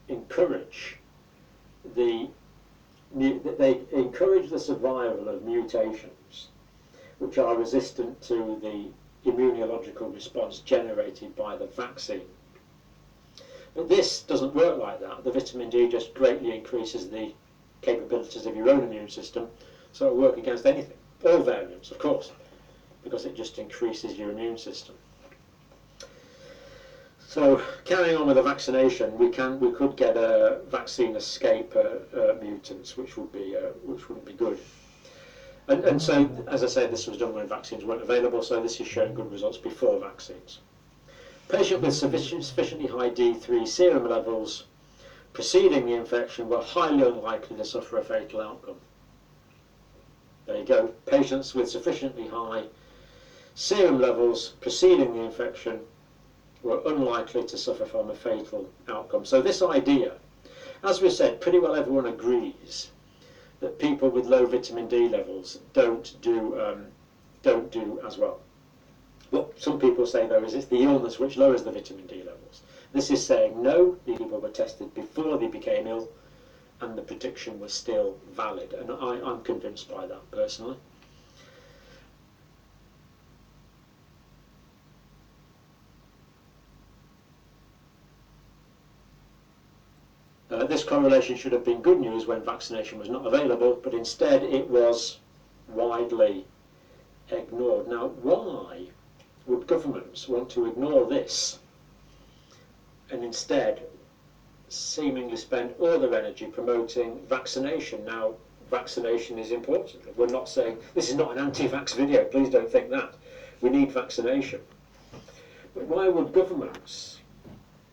encourage the survival of mutations which are resistant to the immunological response generated by the vaccine. But this doesn't work like that. The vitamin D just greatly increases the capabilities of your own immune system, so it'll work against anything, all variants, of course, because it just increases your immune system. So, carrying on with the vaccination, we could get a vaccine escape mutants, which wouldn't be good. And so, as I said, this was done when vaccines weren't available, so this is showing good results before vaccines. Patients with sufficiently high D3 serum levels preceding the infection were highly unlikely to suffer a fatal outcome. There you go. Patients with sufficiently high serum levels preceding the infection were unlikely to suffer from a fatal outcome. So this idea, as we said, pretty well everyone agrees that people with low vitamin D levels don't do as well. What some people say, though, is it's the illness which lowers the vitamin D levels. This is saying, no, the people were tested before they became ill, and the prediction was still valid. And I'm convinced by that, personally. This correlation should have been good news when vaccination was not available, but instead it was widely ignored. Now, why would governments want to ignore this and instead seemingly spend all their energy promoting vaccination? Now, vaccination is important. We're not saying, this is not an anti-vax video, please don't think that. We need vaccination. But why would governments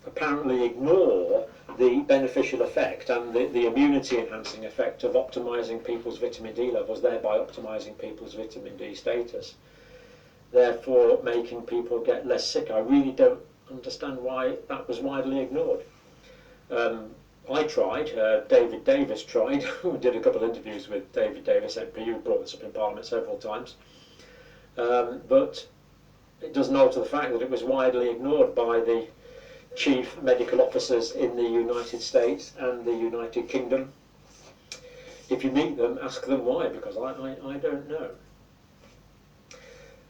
apparently ignore the beneficial effect and the immunity enhancing effect of optimizing people's vitamin D levels, thereby optimizing people's vitamin D status, therefore making people get less sick? I really don't understand why that was widely ignored. I tried, David Davis tried, we did a couple of interviews with David Davis, MP, who brought this up in Parliament several times, but it doesn't alter the fact that it was widely ignored by the chief medical officers in the United States and the United Kingdom. If you meet them, ask them why, because I don't know.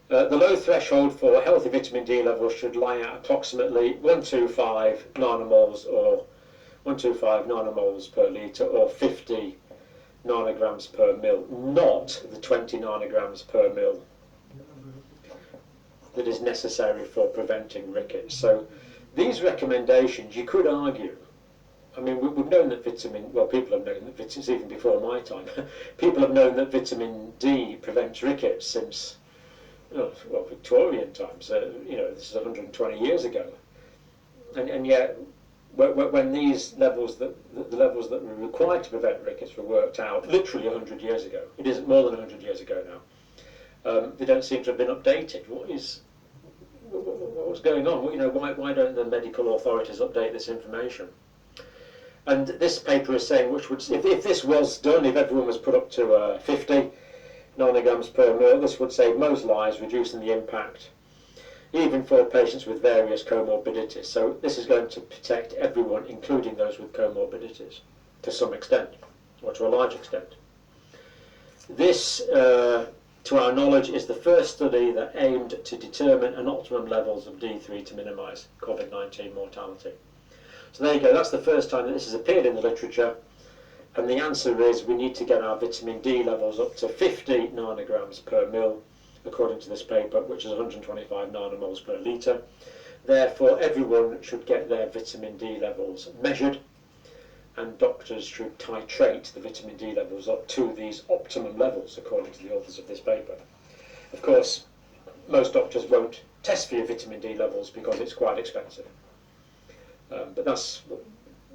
The low threshold for healthy vitamin D levels should lie at approximately 125 nanomoles or 125 nanomoles per litre or 50 nanograms per mil, not the 20 nanograms per mil that is necessary for preventing rickets. So these recommendations, you could argue, I mean, we've known that people have known that vitamins, even before my time, people have known that vitamin D prevents rickets since, Victorian times. This is 120 years ago. And yet, when these levels, the levels that were required to prevent rickets were worked out, literally 100 years ago, it isn't more than 100 years ago now, they don't seem to have been updated. What's going on? Why don't the medical authorities update this information? And this paper is saying, if this was done, if everyone was put up to 50 nanograms per mil, this would save most lives, reducing the impact, even for patients with various comorbidities. So this is going to protect everyone, including those with comorbidities, to some extent, or to a large extent. This, to our knowledge, is the first study that aimed to determine an optimum levels of D3 to minimise COVID-19 mortality. So there you go, that's the first time that this has appeared in the literature, and the answer is we need to get our vitamin D levels up to 50 nanograms per mil, according to this paper, which is 125 nanomoles per litre. Therefore, everyone should get their vitamin D levels measured, and doctors should titrate the vitamin D levels up to these optimum levels, according to the authors of this paper. Of course, most doctors won't test for your vitamin D levels because it's quite expensive. But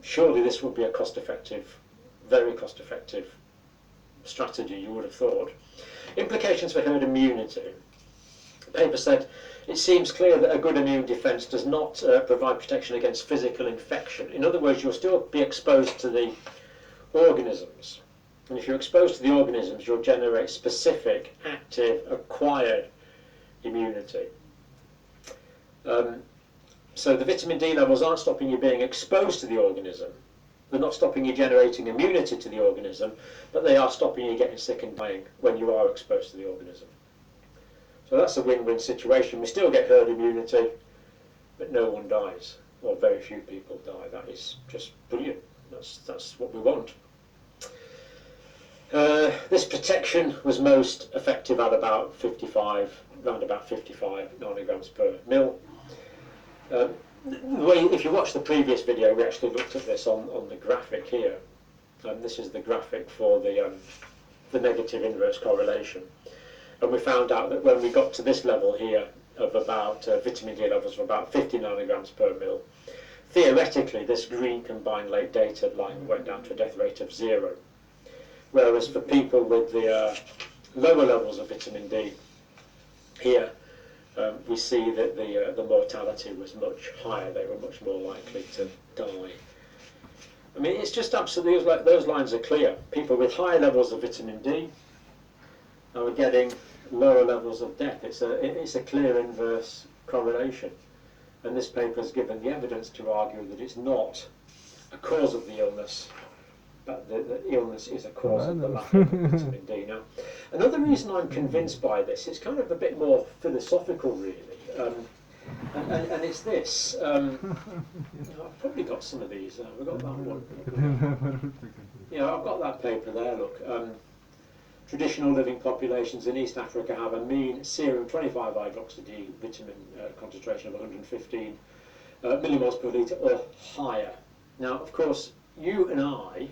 surely this would be a cost-effective, very cost-effective strategy, you would have thought. Implications for herd immunity. The paper said, it seems clear that a good immune defence does not provide protection against physical infection. In other words, you'll still be exposed to the organisms. And if you're exposed to the organisms, you'll generate specific, active, acquired immunity. So the vitamin D levels aren't stopping you being exposed to the organism, They're not stopping you generating immunity to the organism, but they are stopping you getting sick and dying when you are exposed to the organism. So that's a win-win situation. We still get herd immunity, but no one dies, or very few people die. That is just brilliant. That's what we want. This protection was most effective at about 55, around about 55 nanograms per mil. If you watch the previous video, we actually looked at this on the graphic here. This is the graphic for the negative inverse correlation. And we found out that when we got to this level here of about vitamin D levels of about 50 nanograms per mil, theoretically this green combined late data line went down to a death rate of 0. Whereas for people with the lower levels of vitamin D here, we see that the mortality was much higher. They were much more likely to die. I mean, it's just absolutely like those lines are clear. People with high levels of vitamin D are getting lower levels of death. It's a clear inverse correlation. And this paper has given the evidence to argue that it's not a cause of the illness, but the illness is a cause of the lack of vitamin D. Now, another reason I'm convinced by this, it's kind of a bit more philosophical really, and it's this. I've probably got some of these. We've got that one. Yeah, I've got that paper there, look. Traditional living populations in East Africa have a mean serum 25-hydroxy-D vitamin concentration of 115 millimoles per litre or higher. Now, of course, you and I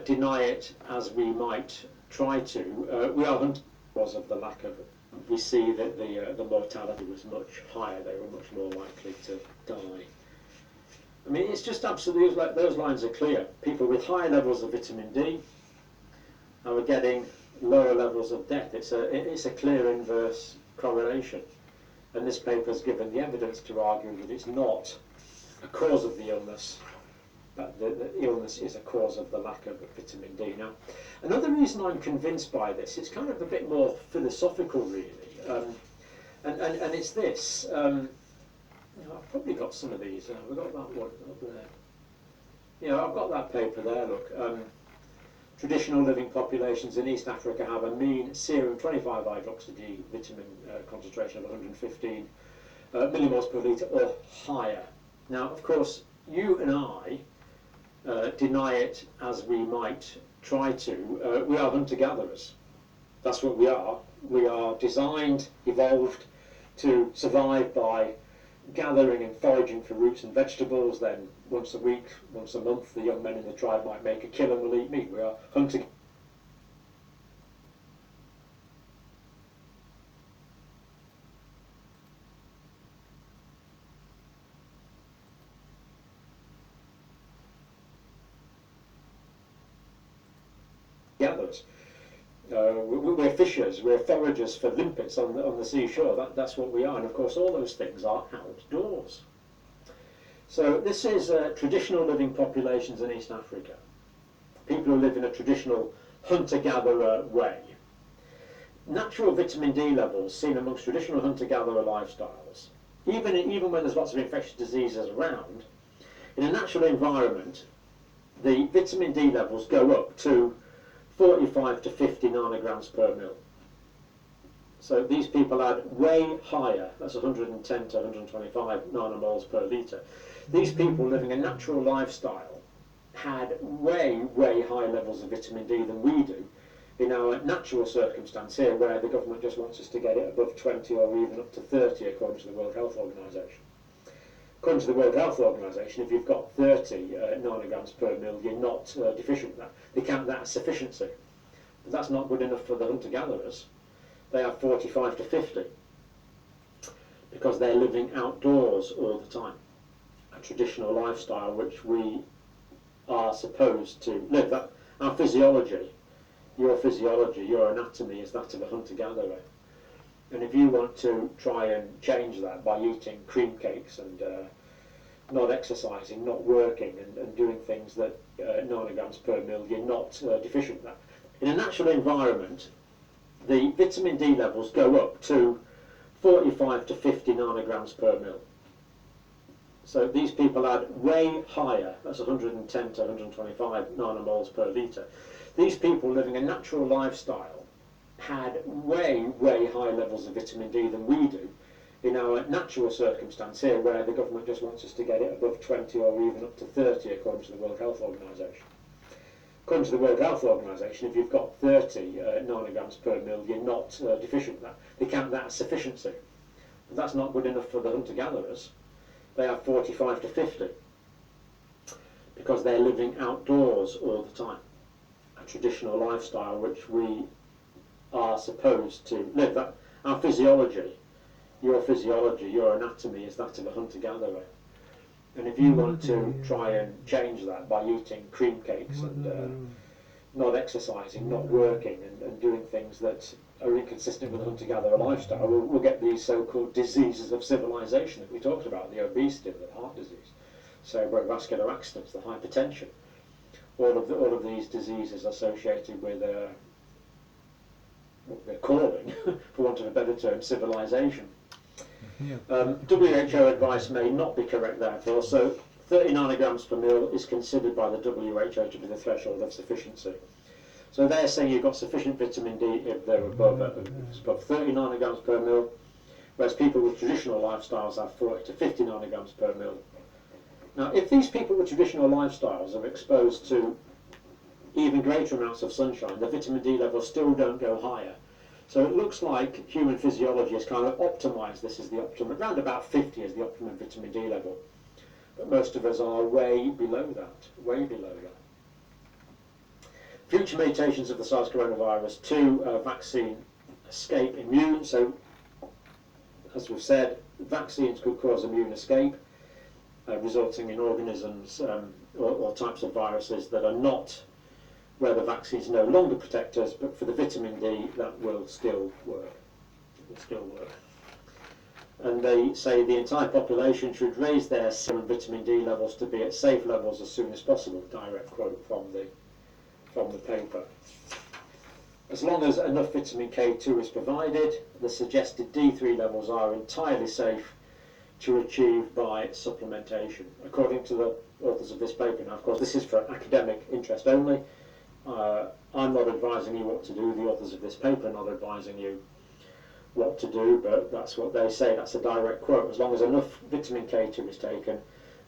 deny it as we might try to. We are hunting because of the lack of. We see that the mortality was much higher. They were much more likely to die. I mean, it's just absolutely like those lines are clear. People with high levels of vitamin D are getting lower levels of death. It's a clear inverse correlation, and this paper has given the evidence to argue that it's not a cause of the illness, but the illness is a cause of the lack of vitamin D. Now, another reason I'm convinced by this, it's kind of a bit more philosophical really, and it's this. I've probably got some of these. We've got that one up there. Yeah, I've got that paper there, look. Traditional living populations in East Africa have a mean serum 25-hydroxy-D vitamin concentration of 115 millimoles per litre or higher. Now, of course, you and I deny it as we might try to. We are hunter-gatherers. That's what we are. We are designed, evolved to survive by gathering and foraging for roots and vegetables. Then once a week, once a month, the young men in the tribe might make a kill and will eat meat. We are hunting. Gatherers. We're fishers, we're foragers for limpets on the seashore. That's what we are, and of course all those things are outdoors. So this is traditional living populations in East Africa. People who live in a traditional hunter-gatherer way. Natural vitamin D levels seen amongst traditional hunter-gatherer lifestyles, even when there's lots of infectious diseases around, in a natural environment, the vitamin D levels go up to 45 to 50 nanograms per mil. So these people had way higher, that's 110 to 125 nanomoles per litre. These people living a natural lifestyle had way higher levels of vitamin D than we do in our natural circumstance here, where the government just wants us to get it above 20 or even up to 30 according to the World Health Organization. According to the World Health Organization, if you've got 30 nanograms per mil, you're not deficient with that. They count that as sufficiency. But that's not good enough for the hunter-gatherers. They have 45 to 50 because they're living outdoors all the time. A traditional lifestyle which we are supposed to live. Our physiology, your anatomy is that of a hunter-gatherer. And if you want to try and change that by eating cream cakes and not exercising, not working and doing things that nanograms per mil, you're not deficient with that. In a natural environment, the vitamin D levels go up to 45 to 50 nanograms per mil. So these people had way higher, that's 110 to 125 nanomoles per litre. These people living a natural lifestyle had way higher levels of vitamin D than we do in our natural circumstance here, where the government just wants us to get it above 20 or even up to 30 according to the World Health Organization. According to the World Health Organization, if you've got 30 nanograms per mil, you're not deficient. They count that as sufficiency. But that's not good enough for the hunter-gatherers. They have 45 to 50 because they're living outdoors all the time. A traditional lifestyle which we are supposed to live. That our physiology, your anatomy is that of a hunter-gatherer. And if you want to try and change that by eating cream cakes and not exercising, not working, and doing things that are inconsistent with a hunter-gatherer lifestyle, we'll get these so-called diseases of civilization that we talked about, the obesity, the heart disease, cerebrovascular accidents, the hypertension. All of these diseases associated with what they're calling, for want of a better term, civilization. WHO advice may not be correct, therefore, so 30 nanograms per mil is considered by the WHO to be the threshold of sufficiency. So they're saying you've got sufficient vitamin D if they're above 30 nanograms per mil, whereas people with traditional lifestyles have 40 to 50 nanograms per mil. Now, if these people with traditional lifestyles are exposed to even greater amounts of sunshine, the vitamin D levels still don't go higher. So it looks like human physiology has kind of optimised this as the optimum, around about 50 is the optimum vitamin D level. But most of us are way below that, way below that. Future mutations of the SARS coronavirus 2 vaccine escape immune. So, as we've said, vaccines could cause immune escape, resulting in organisms or types of viruses that are not where the vaccines no longer protect us, but for the vitamin D, that will still work. It will still work. And they say the entire population should raise their serum vitamin D levels to be at safe levels as soon as possible. Direct quote from the paper. As long as enough vitamin K2 is provided, the suggested D3 levels are entirely safe to achieve by supplementation, according to the authors of this paper. Now, of course, this is for academic interest only. I'm not advising you what to do. The authors of this paper are not advising you what to do, but that's what they say. That's a direct quote. As long as enough vitamin K2 is taken,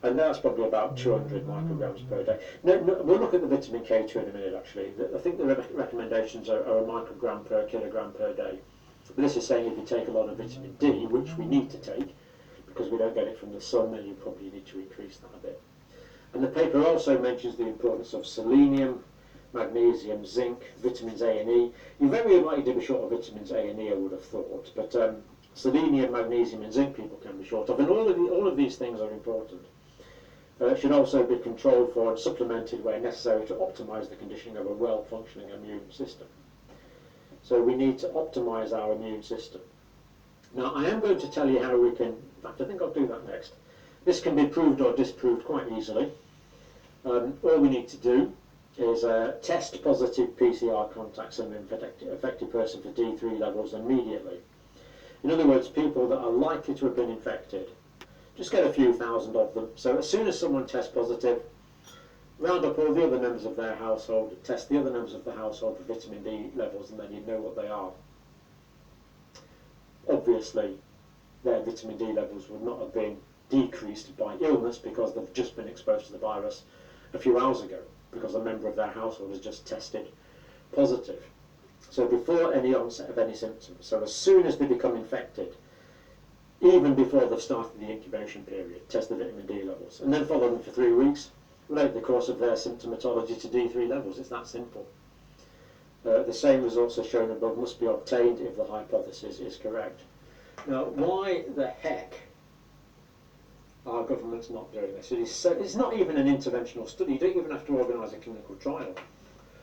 and that's probably about 200 micrograms per day. No, we'll look at the vitamin K2 in a minute, actually. I think the recommendations are a microgram per kilogram per day. But this is saying if you take a lot of vitamin D, which we need to take, because we don't get it from the sun, then you probably need to increase that a bit. And the paper also mentions the importance of selenium, magnesium, zinc, vitamins A and E. You're very unlikely to be short of vitamins A and E, I would have thought, but selenium, magnesium and zinc people can be short of, and all of these things are important. It should also be controlled for and supplemented where necessary to optimise the conditioning of a well-functioning immune system. So we need to optimise our immune system. Now, I am going to tell you how we can, in fact I think I'll do that next. This can be proved or disproved quite easily. All we need to do is test positive PCR contacts in an affected person for D3 levels immediately. In other words, people that are likely to have been infected, just get a few thousand of them. So as soon as someone tests positive, round up all the other members of their household, test the other members of the household for vitamin D levels, and then you know what they are. Obviously, their vitamin D levels would not have been decreased by illness because they've just been exposed to the virus a few hours ago, because a member of their household has just tested positive. So before any onset of any symptoms, so as soon as they become infected, even before they've started the incubation period, test the vitamin D levels, and then follow them for 3 weeks, relate the course of their symptomatology to D3 levels. It's that simple. The same results as shown above must be obtained if the hypothesis is correct. Now, why the heck are governments not doing this? It's not even an interventional study. You don't even have to organise a clinical trial.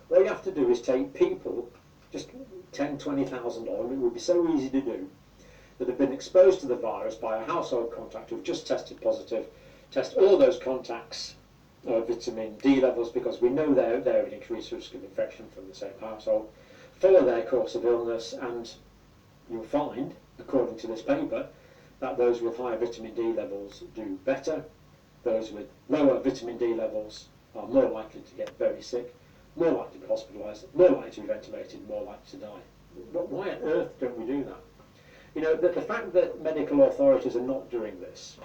All you have to do is take people, just 10, 20,000 of them, it would be so easy to do, that have been exposed to the virus by a household contact who've just tested positive, test all those contacts vitamin D levels, because we know they're at increased risk of infection from the same household, follow their course of illness, and you'll find, according to this paper, that those with higher vitamin D levels do better. those with lower vitamin D levels are more likely to get very sick, more likely to be hospitalised, more likely to be ventilated, more likely to die. But why on earth don't we do that? You know, the fact that medical authorities are not doing this,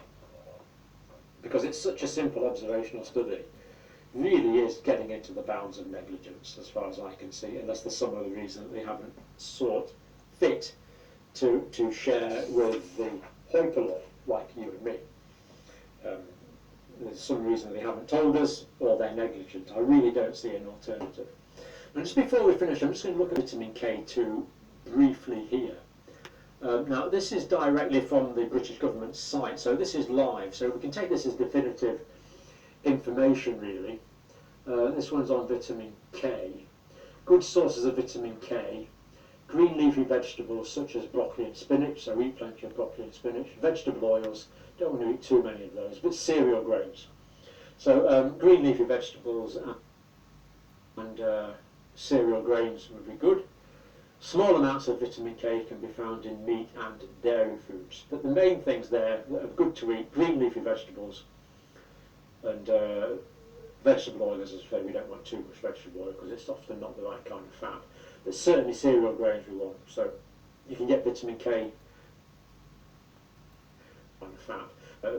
because it's such a simple observational study, really is getting into the bounds of negligence, as far as I can see, unless there's some other reason that they haven't sought fit to share with the hoipolo, like you and me. There's some reason they haven't told us, or they're negligent. I really don't see an alternative. And just before we finish, I'm just going to look at vitamin K2 briefly here. Now, this is directly from the British government site, so this is live, so we can take this as definitive information, really. This one's on vitamin K. Good sources of vitamin K. Green leafy vegetables such as broccoli and spinach, so eat plenty of broccoli and spinach. Vegetable oils, don't want to eat too many of those, but cereal grains. So green leafy vegetables and cereal grains would be good. Small amounts of vitamin K can be found in meat and dairy foods. But the main things there that are good to eat, green leafy vegetables and vegetable oil, as I say, we don't want too much vegetable oil because it's often not the right kind of fat. But certainly cereal grains we want. So you can get vitamin K on fat.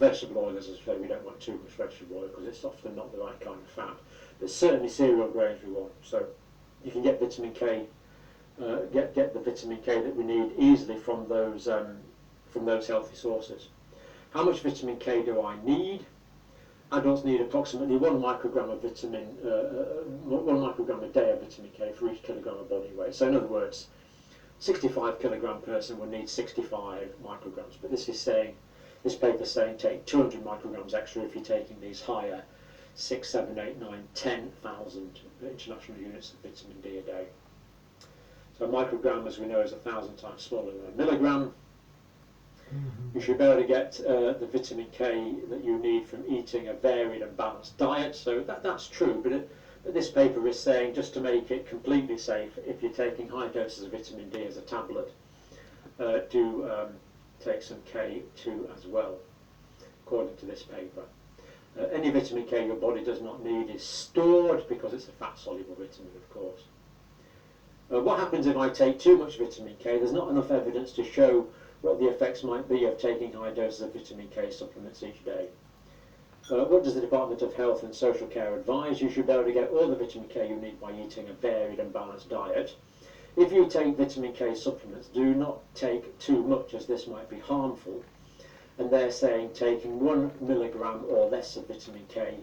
Vegetable oil, as I say, we don't want too much vegetable oil because it's often not the right kind of fat. But certainly cereal grains we want. So you can get vitamin K, get the vitamin K that we need easily from those healthy sources. How much vitamin K do I need? Adults need approximately 1 microgram of vitamin, 1 microgram a day of vitamin K for each kilogram of body weight. So in other words, 65 kilogram person will need 65 micrograms. But this is saying, this paper is saying take 200 micrograms extra if you're taking these higher 6, 7, 8, 9, 10,000 international units of vitamin D a day. So a microgram, as we know, is 1,000 times smaller than a milligram. You should be able to get the vitamin K that you need from eating a varied and balanced diet. So that's true, but this paper is saying, just to make it completely safe, if you're taking high doses of vitamin D as a tablet, do take some K2 as well, according to this paper. Any vitamin K your body does not need is stored because it's a fat-soluble vitamin, of course. What happens if I take too much vitamin K? There's not enough evidence to show what the effects might be of taking high doses of vitamin K supplements each day. What does the Department of Health and Social Care advise? You should be able to get all the vitamin K you need by eating a varied and balanced diet. If you take vitamin K supplements, do not take too much, as this might be harmful. And they're saying taking 1 milligram or less of vitamin K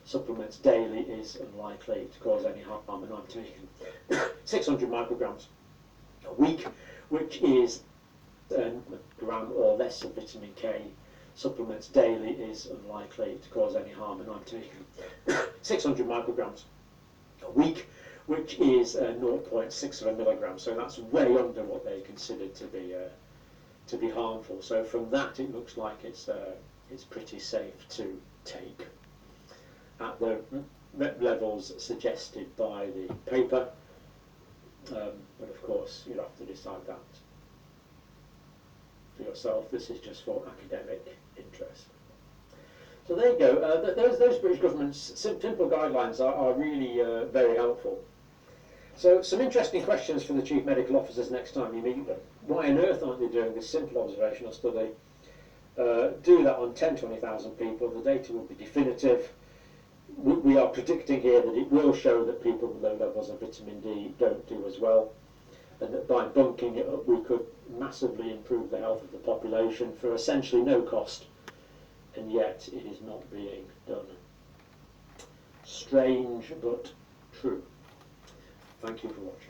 supplements daily is unlikely to cause any harm. And I'm taking 600 micrograms a week, which is a gram or less of vitamin K supplements daily is unlikely to cause any harm, and I'm taking 600 micrograms a week, which is 0.6 of a milligram. So that's way under what they consider to be harmful. So from that, it looks like it's pretty safe to take at the levels suggested by the paper. But of course, you'll have to decide that for yourself. This is just for academic interest. So there you go. Those British government's simple guidelines are really very helpful. So some interesting questions for the chief medical officers next time you meet them. Why on earth aren't they doing this simple observational study? Do that on 10, 20,000 people. The data will be definitive. We are predicting here that it will show that people with low levels of vitamin D don't do as well, and that by bunking it up we could massively improve the health of the population for essentially no cost, and yet it is not being done. Strange but true. Thank you for watching.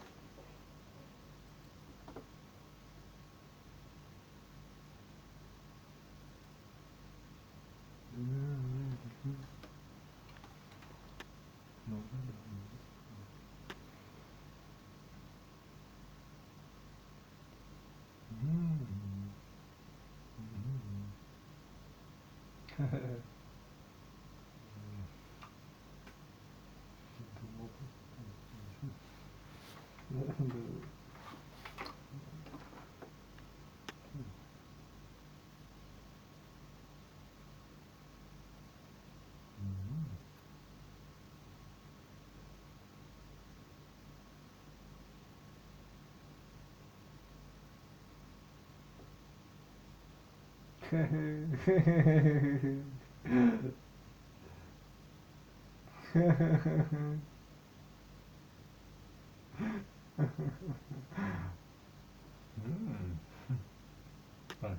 А,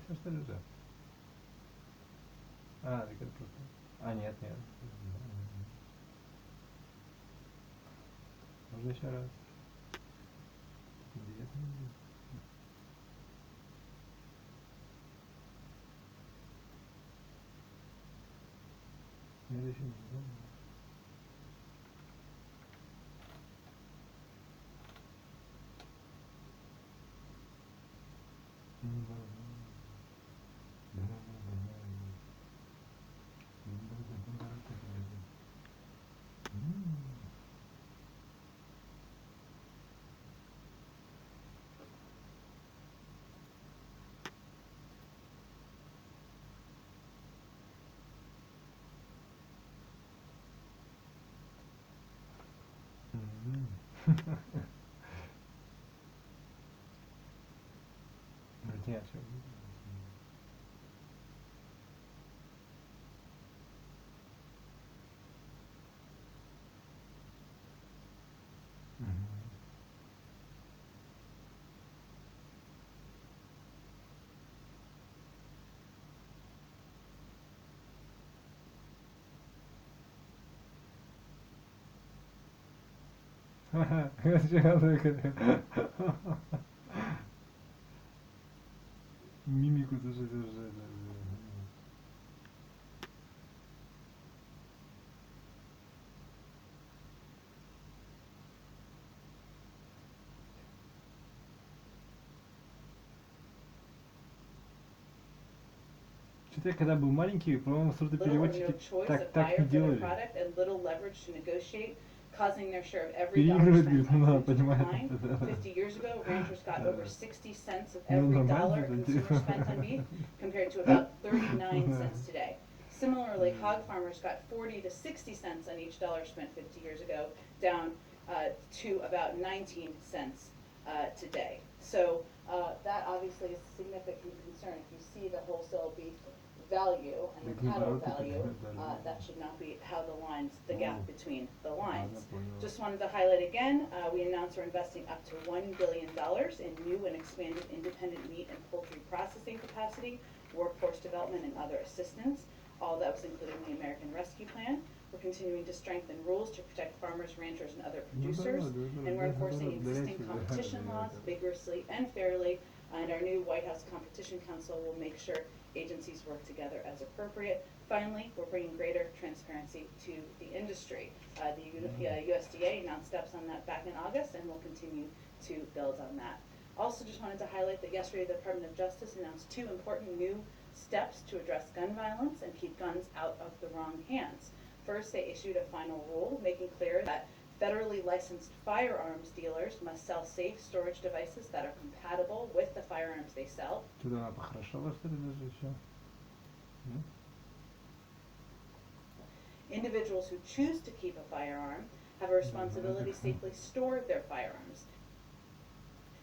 все что ли уже? А, так это просто... А, нет, нет. Можно еще раз. Нет, еще не знаю. Нет, все. Мимику тоже держи. Что-то я когда был маленький, по-моему, сурдопереводчики так не делали. Causing their share of every dollar Переигрывает, spent говорит, on ну да, food to понимаю. decline. 50 years ago, ranchers got over 60 cents of every dollar consumers spent on beef, compared to about 39 cents today. Similarly, hog farmers got 40 to 60 cents on each dollar spent 50 years ago, down to about 19 cents today. So that obviously is a significant concern. If you see the wholesale beef value and the cattle value, that should not be how the gap between the lines. Just wanted to highlight again, we announced we're investing up to $1 billion in new and expanded independent meat and poultry processing capacity, workforce development, and other assistance. All that was included in the American Rescue Plan. We're continuing to strengthen rules to protect farmers, ranchers, and other producers, and we're enforcing existing competition laws vigorously and fairly, and our new White House Competition Council will make sure agencies work together as appropriate. Finally, we're bringing greater transparency to the industry. The USDA announced steps on that back in August, and we'll continue to build on that. Also, just wanted to highlight that yesterday the Department of Justice announced 2 important new steps to address gun violence and keep guns out of the wrong hands. First, they issued a final rule making clear that federally licensed firearms dealers must sell safe storage devices that are compatible with the firearms they sell. Individuals who choose to keep a firearm have a responsibility to safely store their firearms.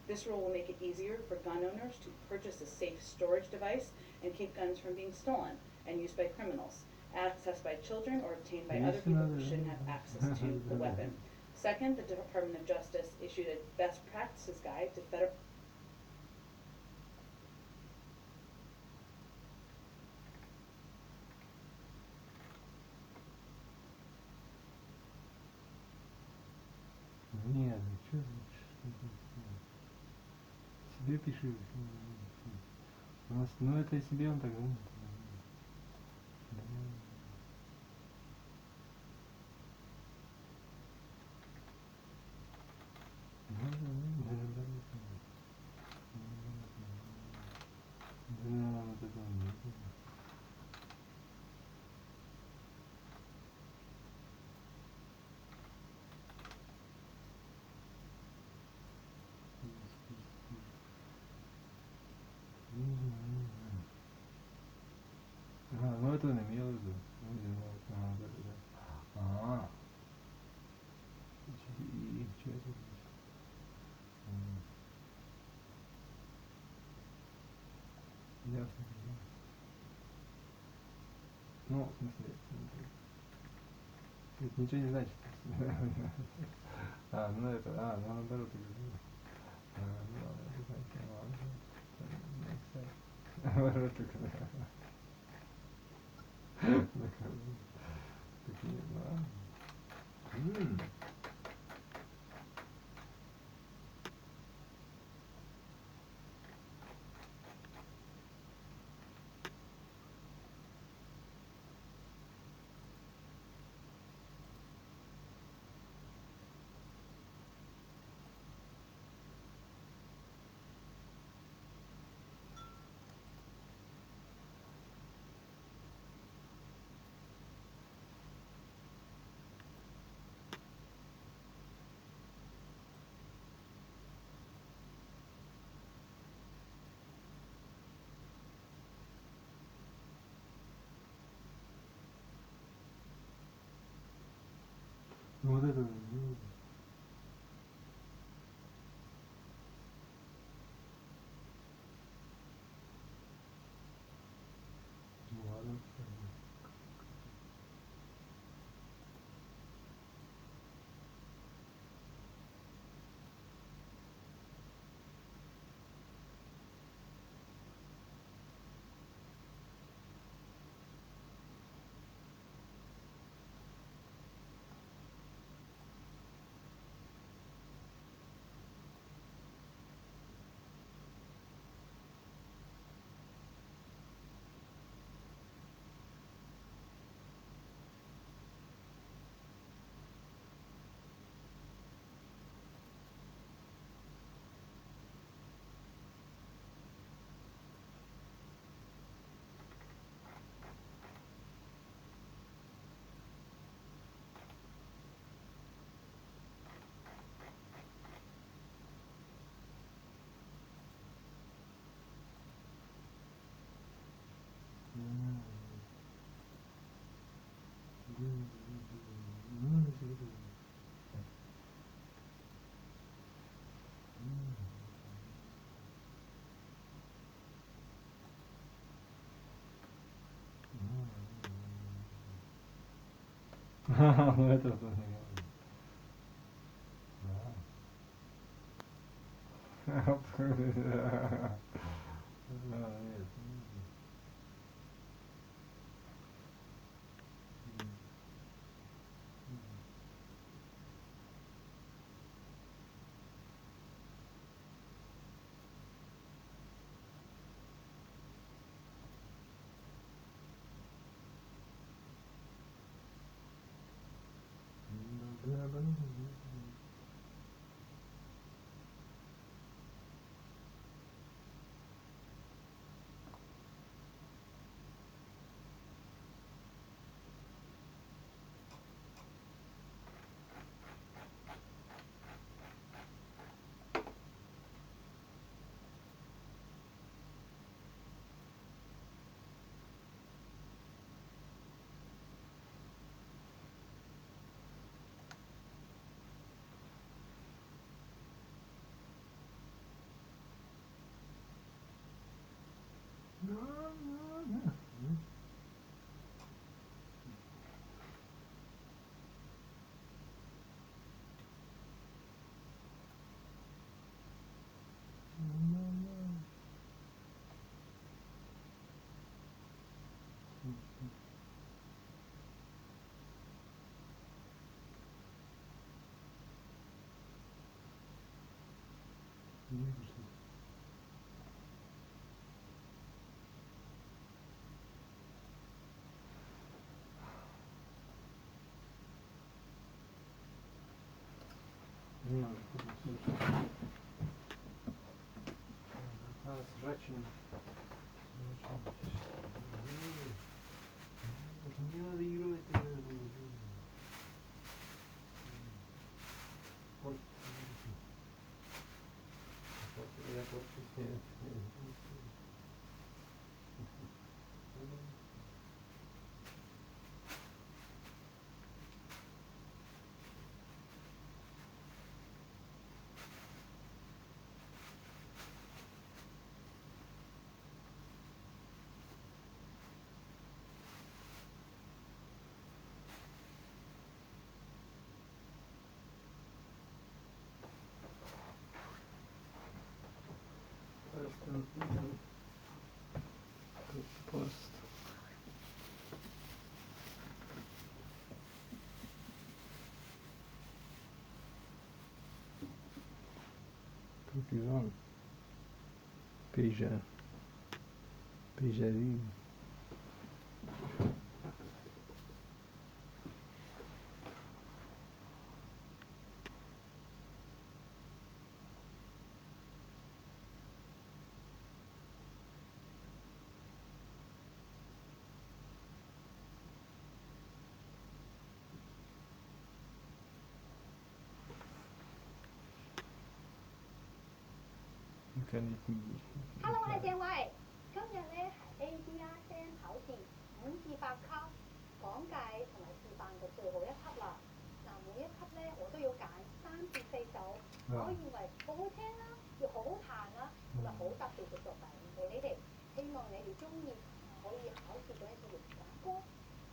This rule will make it easier for gun owners to purchase a safe storage device and keep guns from being stolen and used by criminals, accessed by children, or obtained by other people who shouldn't have access to the weapon. Second, the Department of Justice issued a best practices guide to federal Нет, что себе пиши. У нас, ну это и себе он так думает. Ну это он имел в виду. И что это? Ясно. Ну, в смысле, это ничего не значит. А, ну это, ну наоборот. Ну, это значит, наоборот, так нет, ладно. Ну вот это, ладно. Ну это тоже не надо. Нет. Не надо играть. Güzel. Peyjer. Peyjerin. Hello， 我係鄭慧。今日咧係 ADR 考試5至8級講解同埋示範嘅最後一級啦。嗱，每一級咧我都要揀3至4首，我認為好好聽啦，要好好彈啦，同埋好特別嘅作品俾你哋。希望你哋中意，可以考試嗰陣時用揀歌。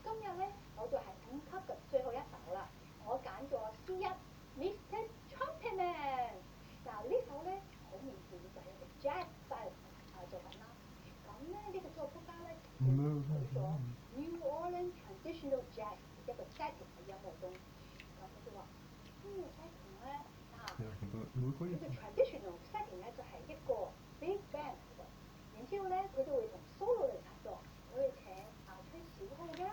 今日咧我就係5級嘅最後一首啦，我揀咗 C1 Mr. Trumpetman。嗱呢首咧好明顯就係一個 jazz style 作品啦。咁咧呢個作曲家咧叫做 New Orleans Traditional Jazz 一個 setting 嘅音樂中。咁佢話呢個 setting 咧呢個 traditional setting 咧就係一個 big band 嚟嘅。然之後咧佢就會同 solo 嚟合作，佢會請吹小號嘅，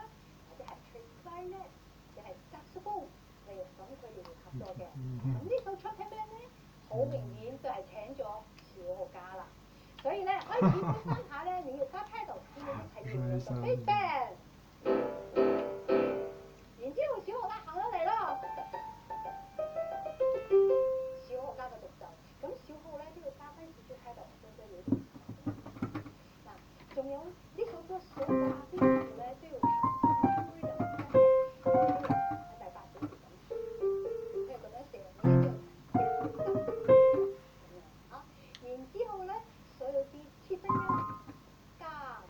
或者係吹 clarinet， 或者係 saxophone 嚟咁佢哋會合作嘅。咁呢首 Trumpetman 咧好明顯就係請咗小號家啦，所以咧開始分下咧，你要加 pedal， 先一齊用呢個 big band。然之後小號家行咗嚟咯，小號家嘅獨奏。咁小號咧都要加翻少少 pedal， 所以都要嗱，仲有呢首歌小號家邊度咧都要彈 rhythm， 喺第8小節咁，佢係咁樣寫呢然之後咧，所有啲切分音、加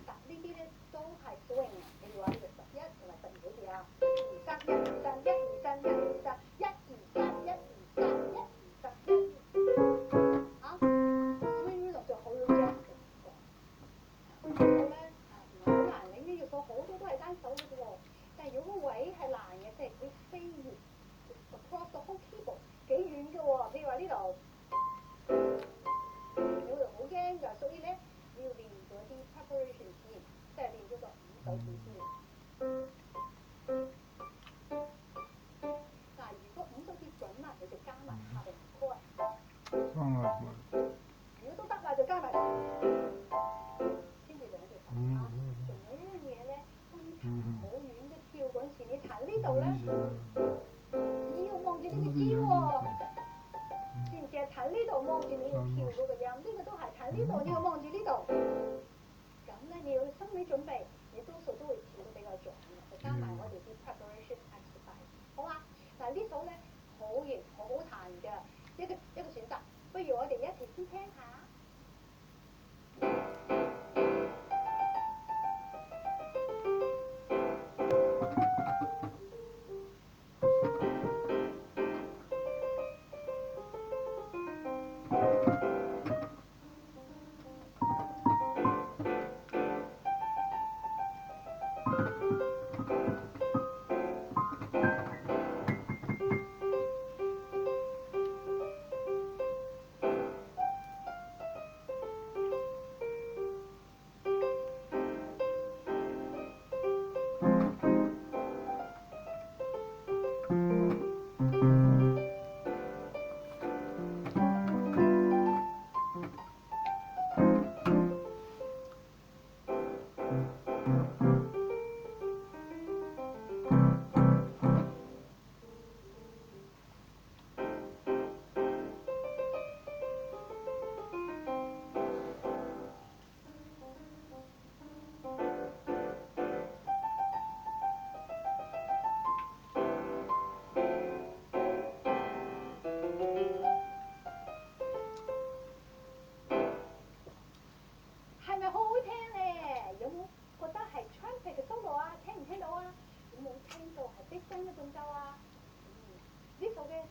特呢啲咧都係 swing 嘅。譬如話呢個11同埋12好似啊，1 2 3 1 2 3 1 2 3 1 2 3 1 2 3 1 2 3 1 2 3 1 swing 呢度就好有 jazz 嘅感覺。呢個咧唔係好難，你呢要數好多都係單手嘅啫喎。但係如果個位係難嘅，即係佢飛越 across the whole keyboard 幾遠嘅喎。譬如話呢度。你會好驚㗎，所以咧你要練嗰啲 preparation 先，即係練嗰個5手指先。嗱，如果5手指準啦，你就加埋下邊 chord。如果都得啦，就加埋。跟住兩隻手啊，仲有一樣嘢咧，當你彈好遠嘅跳嗰陣時，你彈呢度咧，你要望住呢個 G 喎。知唔知啊？彈呢度望住你要跳嗰個音，呢個都係彈呢度，你要望住呢度。咁咧你要心理準備，你多數都會跳得比較準嘅。就加埋我哋啲 preparation exercise， 好啊？嗱呢首咧好型，好好彈嘅一個選擇，不如我哋一齊先聽下。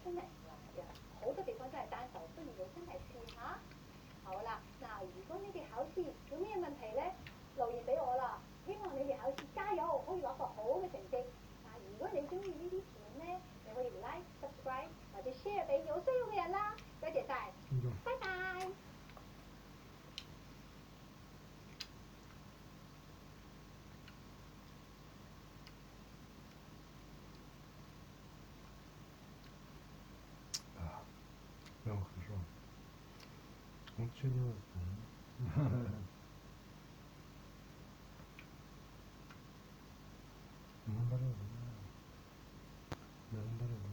真係好多地方真係單手，不如你真係試下。好啦，嗱，如果你哋考試有咩問題咧，留言俾我啦。希望你哋考試加油，可以攞個好嘅成績。嗱，如果你中意呢啲片咧，你可以 like、subscribe 或者 share 俾有需要嘅人啦。多謝晒，拜拜。Что делать-то? Наоборот, да. Да, наоборот, да.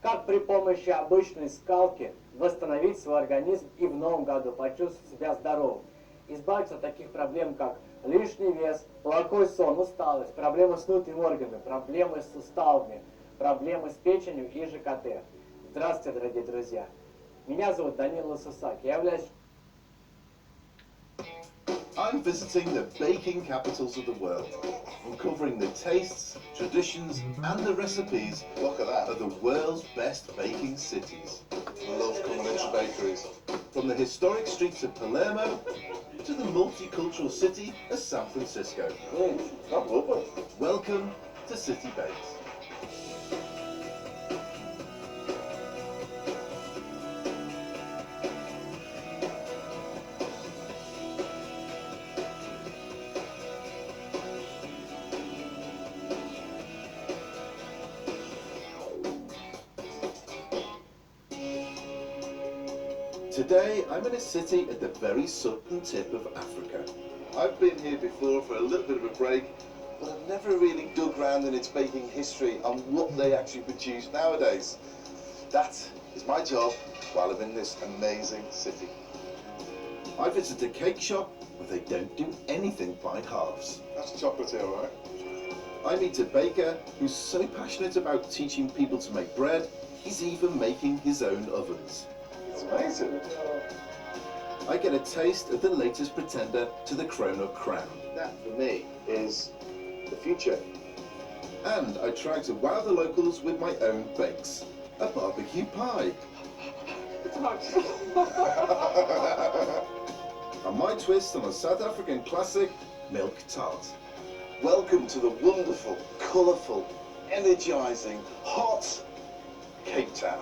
Как при помощи обычной скалки восстановить свой организм и в новом году почувствовать себя здоровым? Избавиться от таких проблем, как лишний вес, плохой сон, усталость, проблемы с внутренними органами, проблемы с суставами, проблемы с печенью и ЖКТ. Здравствуйте, дорогие друзья. Меня зовут Данила Сусак. Я являюсь... I'm visiting the baking capitals of the world, uncovering the tastes, traditions and the recipes of the world's best baking cities. Love coming into bakeries. From the historic streets of Palermo to the multicultural city of San Francisco. Not open. Welcome to City Bakes. Today, I'm in a city at the very southern tip of Africa. I've been here before for a little bit of a break, but I've never really dug round in its baking history on what they actually produce nowadays. That is my job while I'm in this amazing city. I visit a cake shop where they don't do anything by halves. That's chocolatey, all right? I meet a baker who's so passionate about teaching people to make bread, he's even making his own ovens. It's amazing. I get a taste of the latest pretender to the Cronut crown. That, for me, is the future. And I try to wow the locals with my own bakes. A barbecue pie. And my twist on a South African classic, Milk Tart. Welcome to the wonderful, colourful, energising, hot Cape Town.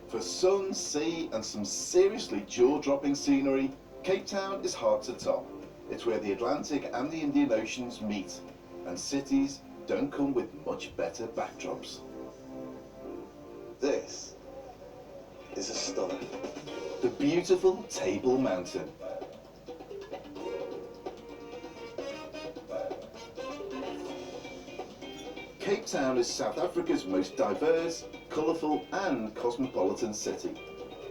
For sun, sea and some seriously jaw-dropping scenery, Cape Town is hard to top. It's where the Atlantic and the Indian Oceans meet, and cities don't come with much better backdrops. This is a stunner. The beautiful Table Mountain. Cape Town is South Africa's most diverse, colourful and cosmopolitan city.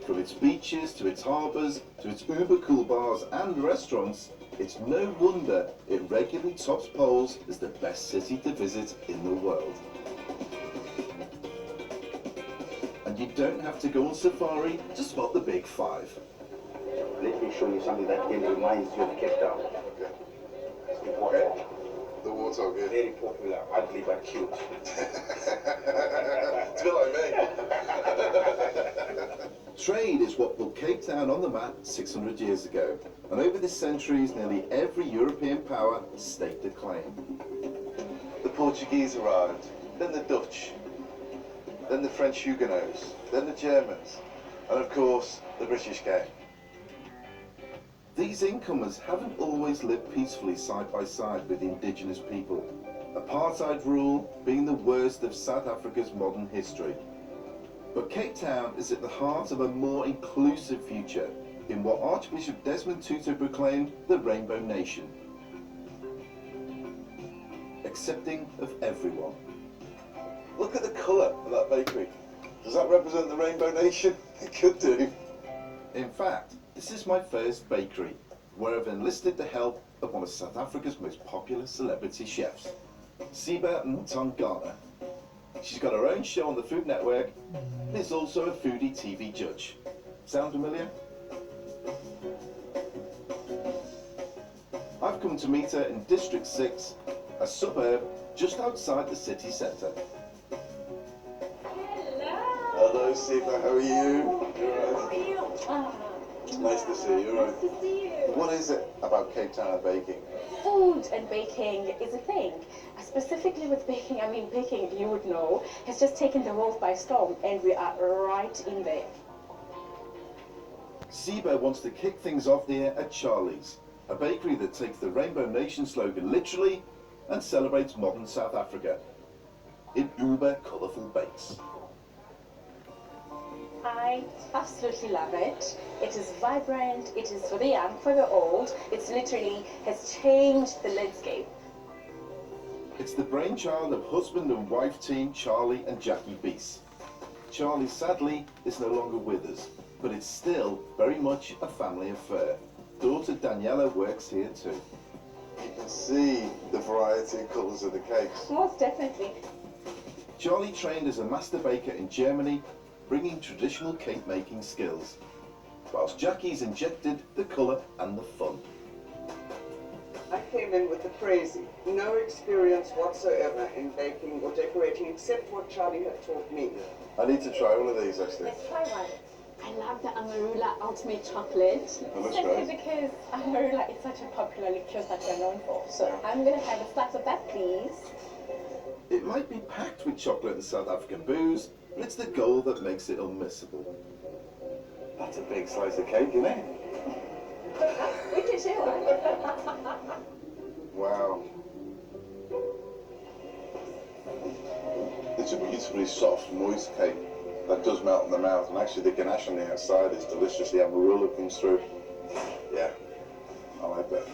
From its beaches to its harbours to its uber cool bars and restaurants, it's no wonder it regularly tops polls as the best city to visit in the world. And you don't have to go on safari to spot the big five. Let me show you something that can remind you of Cape Town. Okay. Okay. The warthog, yeah. Very popular, ugly but cute. It's a bit like me. Trade is what put Cape Town on the map 600 years ago, and over the centuries nearly every European power staked a claim. The Portuguese arrived, then the Dutch, then the French Huguenots, then the Germans, and of course the British came. These incomers haven't always lived peacefully side by side with the indigenous people, apartheid rule being the worst of South Africa's modern history. But Cape Town is at the heart of a more inclusive future in what Archbishop Desmond Tutu proclaimed the Rainbow Nation. Accepting of everyone. Look at the colour of that bakery. Does that represent the Rainbow Nation? It could do. In fact, this is my first bakery, where I've enlisted the help of one of South Africa's most popular celebrity chefs. Siba Ntongana. She's got her own show on the Food Network and is also a foodie TV judge. Sound familiar? I've come to meet her in District 6, a suburb just outside the city centre. Hello, Siba, how are you? How are you? Nice to see you. Nice to see you. What is it about Cape Town and baking? Food and baking is a thing. Specifically with baking, I mean baking, you would know, has just taken the world by storm, and we are right in there. Siba wants to kick things off here at Charlie's, a bakery that takes the Rainbow Nation slogan literally and celebrates modern South Africa in uber colourful bakes. I absolutely love it. It is vibrant, it is for the young, for the old. It's literally has changed the landscape. It's the brainchild of husband and wife team Charlie and Jackie Beese. Charlie sadly is no longer with us, but it's still very much a family affair. Daughter Daniela works here too. You can see the variety of colours of the cakes. Most definitely. Charlie trained as a master baker in Germany, bringing traditional cake making skills, whilst Jackie's injected the colour and the fun. I came in with the crazy, no experience whatsoever in baking or decorating except what Charlie had taught me. I need to try one of these actually. Let's try one. I love the Amarula Ultimate Chocolate. That looks Simply great. because Amarula is such a popular liqueur that we're known for. So I'm going to have a slice of that, please. It might be packed with chocolate and South African booze, but it's the goal that makes it unmissable. That's a big slice of cake, isn't it? We can share one. Wow. It's a beautifully soft, moist cake that does melt in the mouth, and actually the ganache on the outside is delicious. The amarula comes through. Yeah, I like that.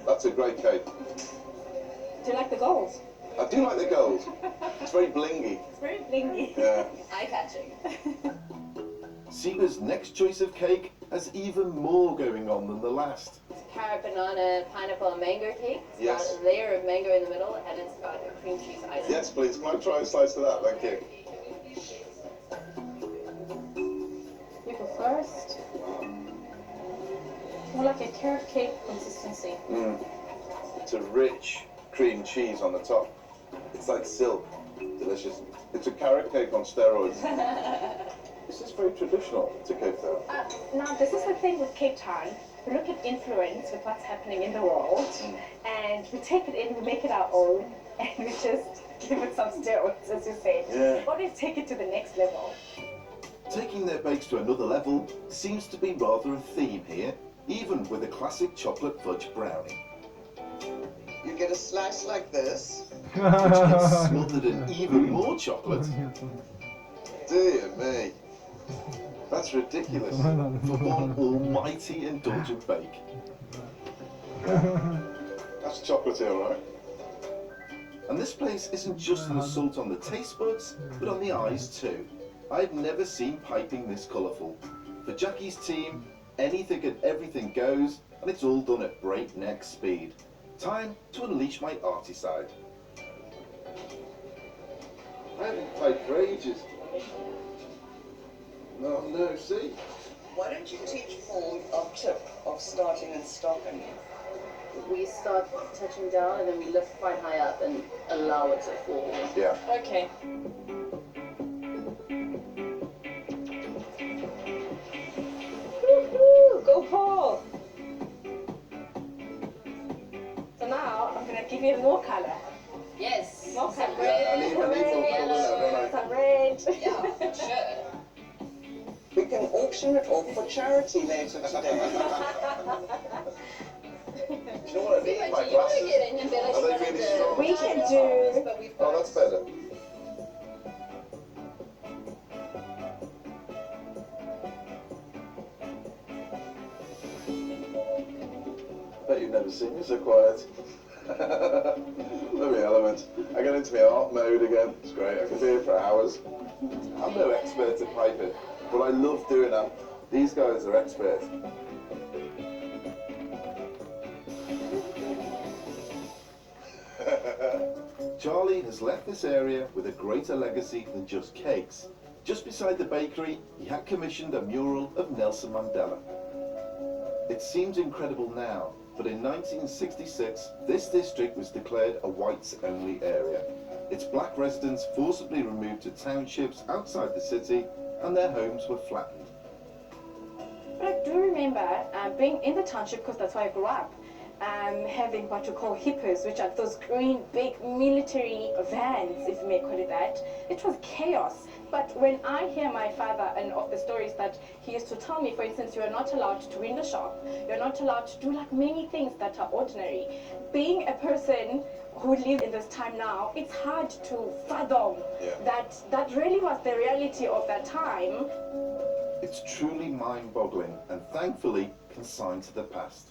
That's a great cake. Do you like the gold? I do like the gold. It's very blingy. It's very blingy. Yeah. Eye-catching. Siba's next choice of cake has even more going on than the last. It's a carrot, banana, pineapple, and mango cake. It's Yes. got a layer of mango in the middle, and it's got a cream cheese icing. Yes, please. Can I try a slice of that? Thank you. You go first. More like a carrot cake consistency. It's a rich cream cheese on the top. It's like silk. Delicious. It's a carrot cake on steroids. This is very traditional to Cape Town. Now, this is the thing with Cape Town. We look at influence with what's happening in the world, and we take it in, we make it our own, and we just give it some steroids, as you say. Yeah. Or we take it to the next level. Taking their bakes to another level seems to be rather a theme here, even with a classic chocolate fudge brownie. You get a slice like this. Which gets smothered in even more chocolate. Dear me. That's ridiculous. For one almighty indulgent bake. That's chocolatey, all right. And this place isn't just an assault on the taste buds, but on the eyes too. I've never seen piping this colourful. For Jackie's team, anything and everything goes, and it's all done at breakneck speed. Time to unleash my arty side. I haven't played for ages. No, see? Why don't you teach Paul our tip of starting and stopping? We start touching down, and then we lift quite high up and allow it to fall. Yeah. Okay. Woohoo! Go Paul! So now I'm gonna give you more color. Yes. More color. Yeah, I need more colour, Some red. Yeah, sure. We can auction it off for charity later today. Do you know what I need? My glasses. Are they really strong? We can do. Oh, that's better. Bet you've never seen me so quiet. Lovely element. I get into my art mode again. It's great. I can do it for hours. I'm no expert at piping, but I love doing that. These guys are experts. Charlie has left this area with a greater legacy than just cakes. Just beside the bakery, he had commissioned a mural of Nelson Mandela. It seems incredible now, but in 1966, this district was declared a whites-only area. Its black residents forcibly removed to townships outside the city, and their homes were flattened. But I do remember being in the township, because that's where I grew up, having what you call hippos, which are those green, big military vans, if you may call it that. It was chaos. But when I hear my father and of the stories that he used to tell me, for instance, you are not allowed to window shop, you're not allowed to do like many things that are ordinary. Being a person who lives in this time now, it's hard to fathom that really was the reality of that time. It's truly mind-boggling and thankfully consigned to the past.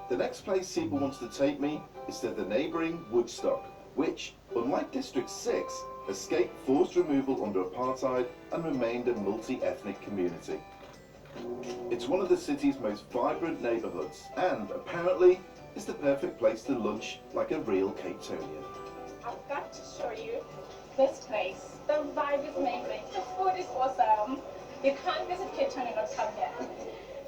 The next place Siba wants to take me is to the neighbouring Woodstock, which, unlike District 6, escaped forced removal under apartheid and remained a multi-ethnic community. It's one of the city's most vibrant neighbourhoods and, apparently, is the perfect place to lunch like a real Cape Townian. I've got to show you this place. The vibe is amazing. The food is awesome. You can't visit Cape Town and not come here.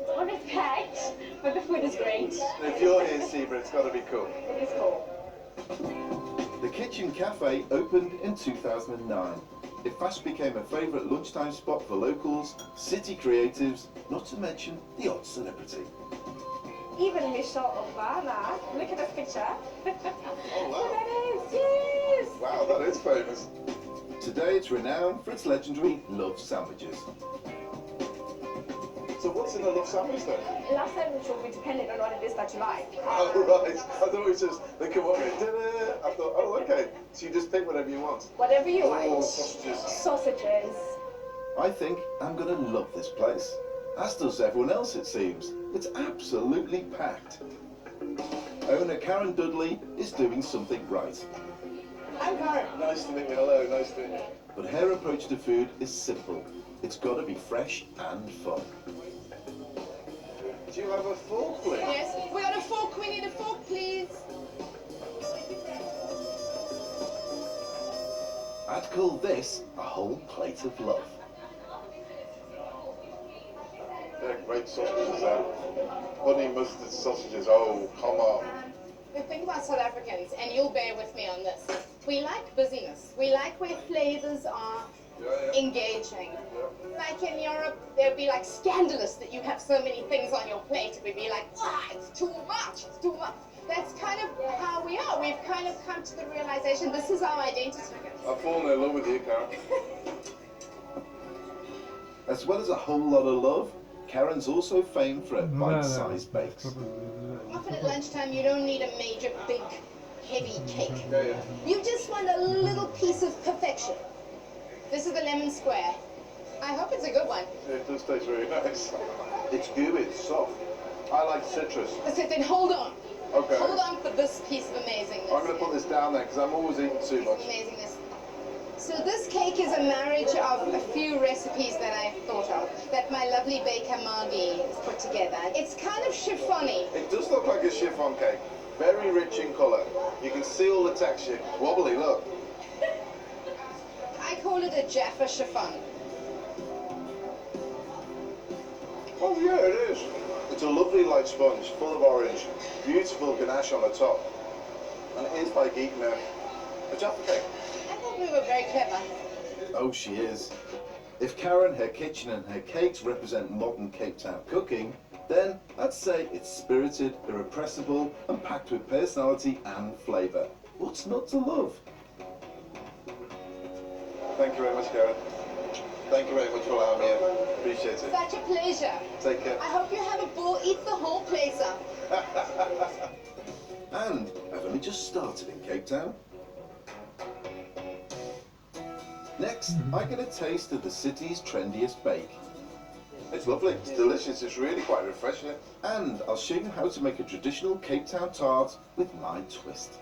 It's always packed, but the food is great. If you're here, Siba, it's got to be cool. It is cool. The Kitchen Cafe opened in 2009. It fast became a favourite lunchtime spot for locals, city creatives, not to mention the odd celebrity. Even Michelle Obama. Look at this picture. Oh, wow. That is, yes! Wow, that is famous. Today it's renowned for its legendary love sandwiches. So what's in a love sandwich then? Last sandwich will be dependent on what it is that you like. Oh, right. I thought it was just, they come on with dinner. I thought, oh, okay. So you just pick whatever you want. Whatever you Oh, want. sausages. Sausages. I think I'm going to love this place. As does everyone else, it seems. It's absolutely packed. Owner Karen Dudley is doing something right. I'm Karen. Nice to meet you. Hello, nice to meet you. But her approach to food is simple. It's got to be fresh and fun. Do you have a fork, please? Yes, we got a fork. We need a fork, please. I'd call this a whole plate of love. They're great sausages there. Honey mustard sausages, oh, come on. The thing about South Africans, and you'll bear with me on this, we like busyness. We like where flavors are engaging. Like in Europe, they'd be like scandalous that you have so many things on your plate. We'd be like, wow, it's too much, it's too much. That's kind of how we are. We've kind of come to the realization this is our identity. I've fallen in love with you, Karen. As well as a whole lot of love, Karen's also famed for her bite-sized bakes. Often at lunchtime, you don't need a major, big, heavy cake. Yeah. You just want a little piece of perfection. This is the lemon square. I hope it's a good one. It does taste very nice. It's gooey, it's soft. I like citrus. So then hold on. Okay. Hold on for this piece of amazingness. I'm going to put this down there because I'm always eating too much. Amazingness. So this cake is a marriage of a few recipes that I thought of, that my lovely baker Margie has put together. It's kind of chiffon-y. It does look like a chiffon cake. Very rich in colour. You can see all the texture. Wobbly, look. I call it a Jaffa chiffon. Oh yeah, it is. It's a lovely light sponge, full of orange. Beautiful ganache on the top. And it is like eating a Jaffa cake. I thought we were very clever. Oh, she is. If Karen, her kitchen and her cakes represent modern Cape Town cooking, then I'd say it's spirited, irrepressible and packed with personality and flavour. What's not to love? Thank you very much, Karen. Thank you very much for allowing me in. Appreciate it. Such a pleasure. Take care. I hope you have a bull eat the whole place up. And I've only just started in Cape Town. Next, I get a taste of the city's trendiest bake. It's lovely. It's delicious. It's really quite refreshing. And I'll show you how to make a traditional Cape Town tart with my twist.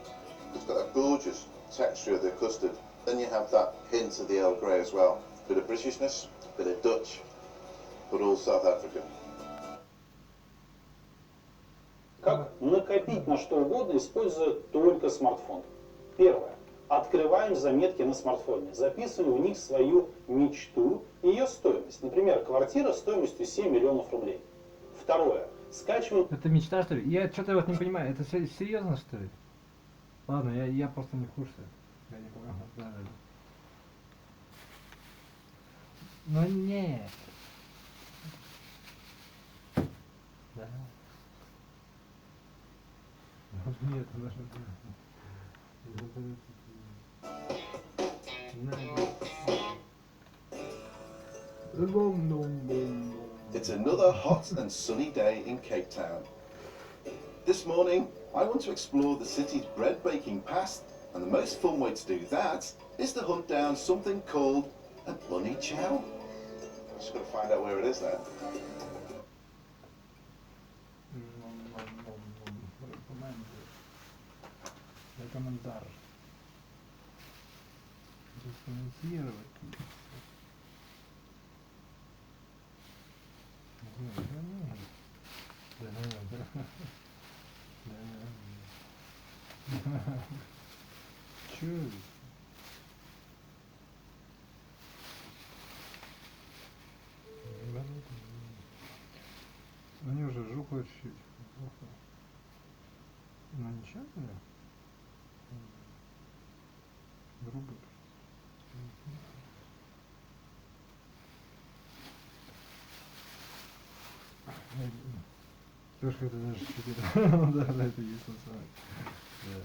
It's got a gorgeous texture of the custard. Then you have that hint of the Earl Grey as well. Bit of Britishness, bit of Dutch, but all South African. Kijk, накопить на что угодно, используя только смартфон. Первое. Открываем заметки на смартфоне, записываем в них свою мечту и ее стоимость. Например, квартира стоимостью 7 миллионов рублей. Второе. Скачиваем... Это мечта, что ли? Я что-то вот не понимаю, это серьезно, что ли? Ладно, я просто не в курсе. Я не понял. Да. Ну нет. Да. Нет, It's another hot and sunny day in Cape Town. This morning, I want to explore the city's bread baking past, and the most fun way to do that is to hunt down something called a bunny chow. I'm just going to find out where it is now. Комментар. Комментировать. Чё? Они уже жухают чуть-чуть. Ну ничего, да? Грубо. Тоже это даже да, это есть на самом деле.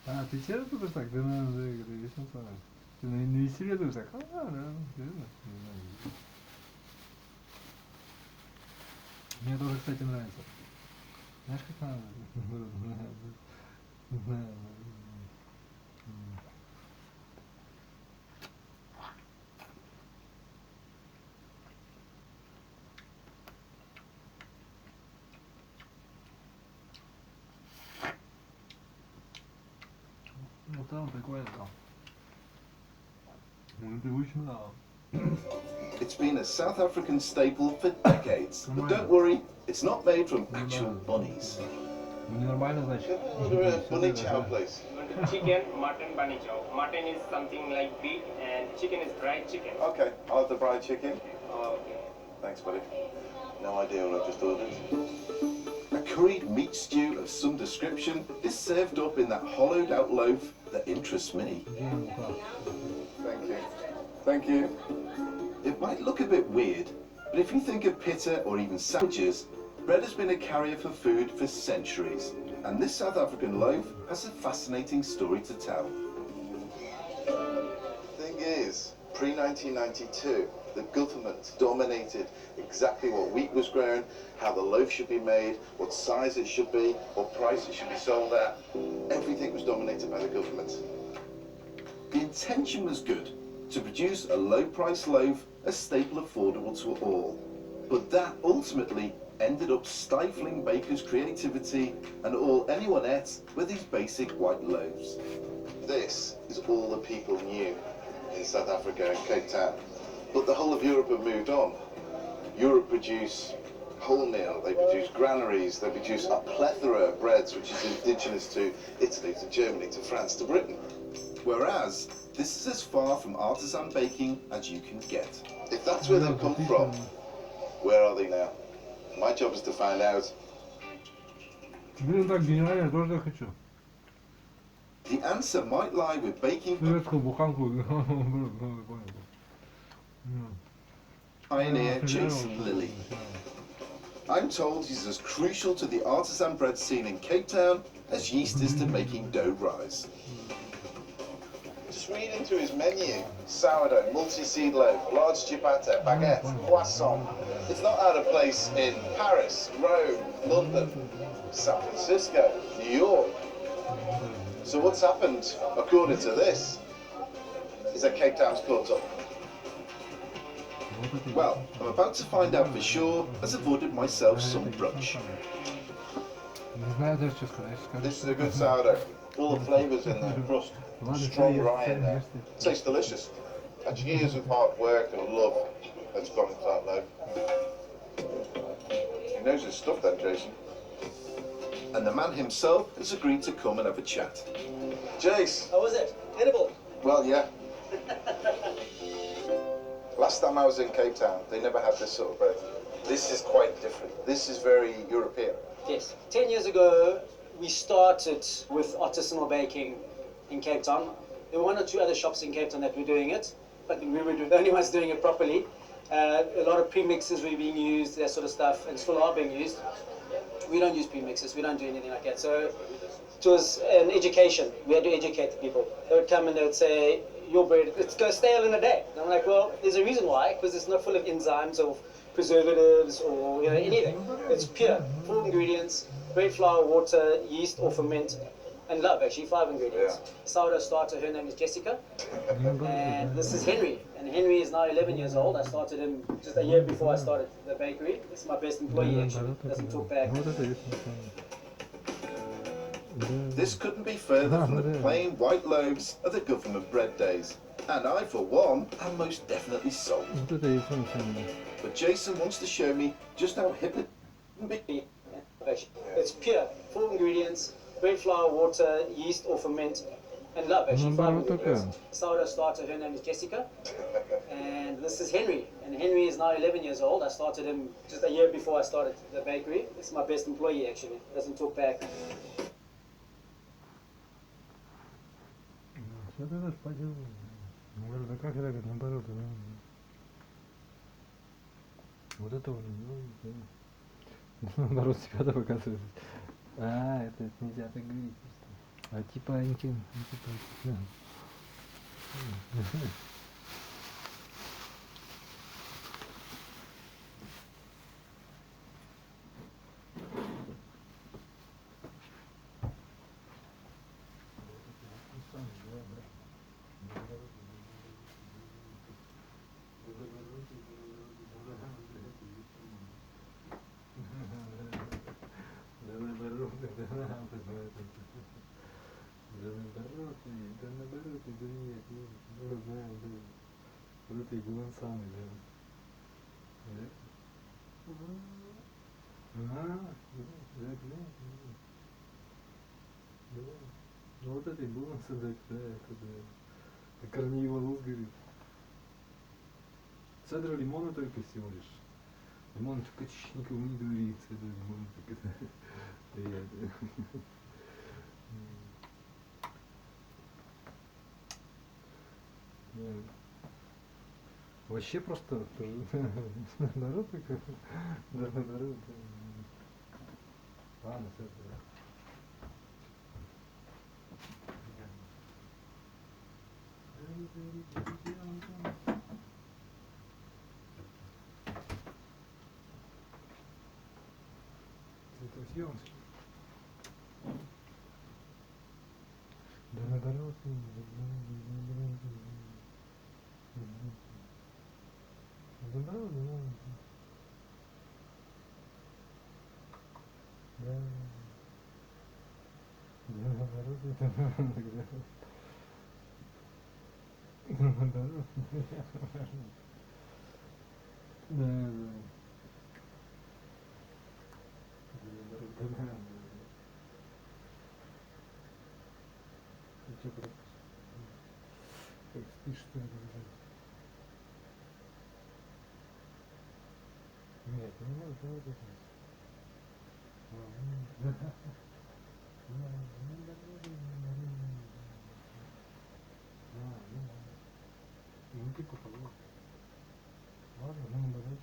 А, ты сердце тоже так? Да, это есть на самом деле. Ты на веселе тоже так? Да, серьезно? Мне тоже, кстати, нравится. Знаешь, как надо? Ну там прикольно там. Ну привычно. It's been a South African staple for decades, but don't worry, it's not made from actual bunnies. Ну нормально, значит. Bunny chow place. Chicken, mutton, bunny chow. Mutton is something like beef and chicken is fried chicken. Okay, I'll have the fried chicken. Okay. Thanks, buddy. No idea what I've just ordered. A curried meat stew of some description is served up in that hollowed out loaf that interests me. Thank you. Thank you. It might look a bit weird, but if you think of pitta or even sandwiches, bread has been a carrier for food for centuries, and this South African loaf has a fascinating story to tell. Thing is, pre-1992, the government dominated exactly what wheat was grown, how the loaf should be made, what size it should be, what price it should be sold at. Everything was dominated by the government. The intention was good, to produce a low-price loaf, a staple affordable to all. But that ultimately ended up stifling bakers' creativity, and all anyone ate were these basic white loaves. This is all the people knew in South Africa and Cape Town. But the whole of Europe have moved on. Europe produce wholemeal, they produce granaries, they produce a plethora of breads which is indigenous to Italy, to Germany, to France, to Britain. Whereas, this is as far from artisan baking as you can get. If that's where they've come from, where are they now? My job is to find out. Блин, так гениально, я тоже хочу. The answer might lie with baking pioneer Jason Lilly. I'm told he's as crucial to the artisan bread scene in Cape Town as yeast is to making dough rise. Just reading through his menu: sourdough, multi-seed loaf, large ciabatta, baguette, croissant. It's not out of place in Paris, Rome, London, San Francisco, New York. So what's happened, according to this, is that Cape Town's caught up. Well, I'm about to find out for sure, as I've ordered myself some brunch. This is a good sourdough. All the flavours in there, crust, strong rye in there. Tastes delicious. That's years of hard work and love that's gone into that loaf. He knows his stuff then, Jason. and the man himself has agreed to come and have a chat. Jace. How was it? Edible? Well, yeah. Last time I was in Cape Town, they never had this sort of bread. This is quite different. This is very European. Yes. 10 years ago, we started with artisanal baking in Cape Town. There were one or two other shops in Cape Town that were doing it, but we were the only ones doing it properly. A lot of premixes were being used, that sort of stuff, and still are being used. We don't use premixes, we don't do anything like that. So it was an education. We had to educate the people. They would come and they would say, your bread, it's going to stale in a day. And I'm like, well, there's a reason why, because it's not full of enzymes or preservatives or anything. It's pure, full ingredients, bread flour, water, yeast or ferment, and love, actually, 5 ingredients. Yeah. Sourdough starter, her name is Jessica, and this is Henry. And Henry is now 11 years old. I started him just a year before I started the bakery. This is my best employee, actually. Doesn't talk back. This couldn't be further from the plain white loaves of the government bread days. And I, for one, am most definitely sold. But Jason wants to show me just how hip it can be. It's pure, full ingredients, bread flour, water, yeast or ferment, and love, actually, 5 ingredients. Sourdough starter, her name is Jessica, and this is Henry. And Henry is now 11 years old. I started him just a year before I started the bakery. This is my best employee, actually. Doesn't talk back. Да как это наоборот, вот это уже, наоборот себя-то показывает. А, это нельзя так говорить просто. А типа ничем, типа, да наоборот, да нет, ну, знаю, да. Вот это и был он самый, да. Да. Ну вот это и был он садок, да, это да. Корней волос горит. Цедра лимона только всего лишь. Лимон только никому не говори, цедра лимона только это. Вообще просто народ такой, да, народ. Ладно, все это, да. Цветосъемки. Да наоборот, как спишь, что ли? Нет, не надо вот это. Ну ты попробуй. Ладно, наоборот,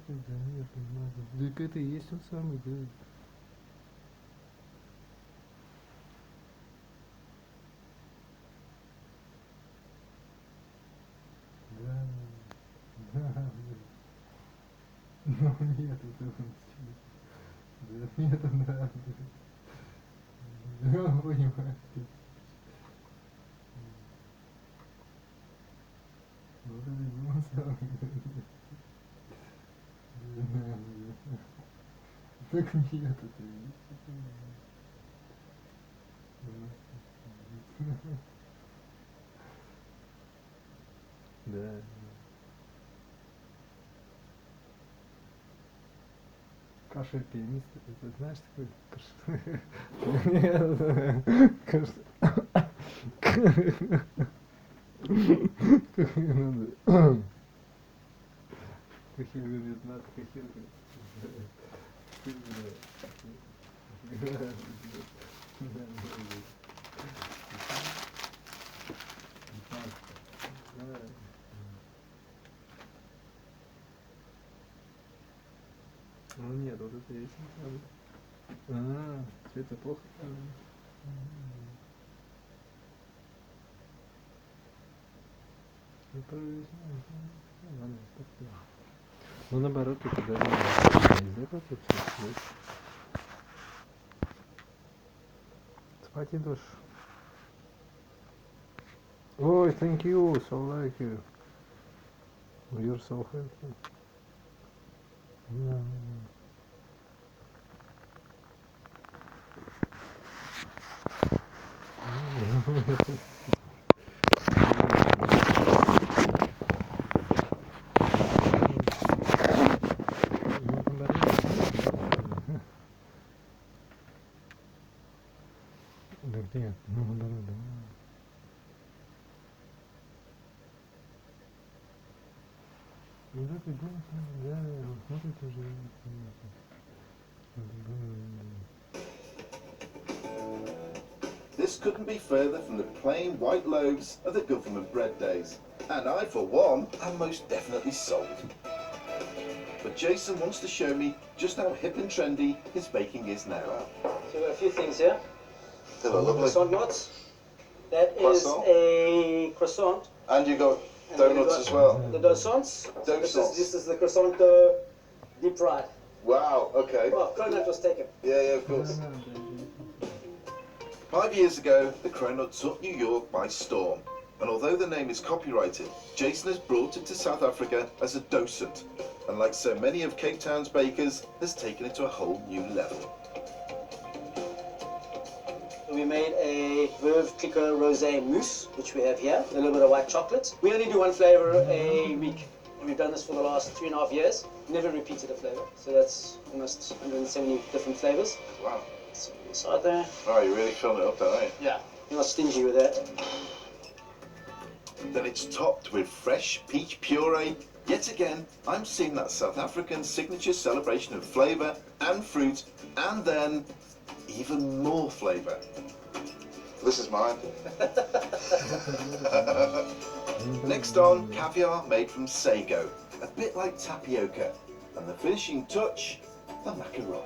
да нет, не надо. Так это и есть он самый, да. Ну нет, это он. Да нет, да. Да, понимаю. Вот это не он самый. Так нет, это да. Кашель пианиста, это знаешь такой Ну нет, вот это есть. Цвета плохо. Ну наоборот, это даже нельзя потом. Спать идешь. Ой, thank you, so like you. You're so helpful. Yeah. Где? Ну, да. This couldn't be further from the plain white loaves of the government bread days. And I, for one, am most definitely sold. But Jason wants to show me just how hip and trendy his baking is now. So we've got a few things here. They look lovely. Croissant knots. That Croissant. is a croissant. And you got donuts as well. The croissants. This is the croissant deep fried. Wow, okay. Oh, cronut was taken. Yeah, of course. 5 years ago, the cronut took New York by storm. And although the name is copyrighted, Jason has brought it to South Africa as a docent. And like so many of Cape Town's bakers, has taken it to a whole new level. We made a Veuve Clicquot Rosé mousse, which we have here, a little bit of white chocolate. We only do one flavor a week. We've done this for the last 3.5 years. Never repeated a flavor. So that's almost 170 different flavors. Wow. So inside there. Oh, you're really filling it up there, aren't you? Yeah. You're not stingy with that. Then it's topped with fresh peach puree. Yet again, I'm seeing that South African signature celebration of flavour and fruit, and then even more flavour. This is mine. Next on, caviar made from sago, a bit like tapioca, and the finishing touch, the macaron.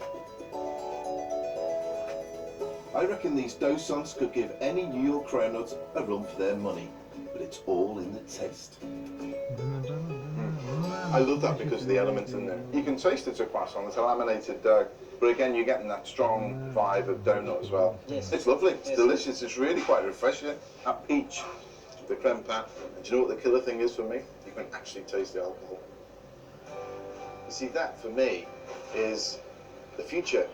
I reckon these docents could give any New York cronut a run for their money, but it's all in the taste. I love that because of the elements in there. You can taste it's a croissant, it's a laminated dough, but again you're getting that strong vibe of donut as well. Yes. It's lovely, it's delicious, it's really quite refreshing. That peach, the creme pat, and do you know what the killer thing is for me? You can actually taste the alcohol. You see, that for me is the future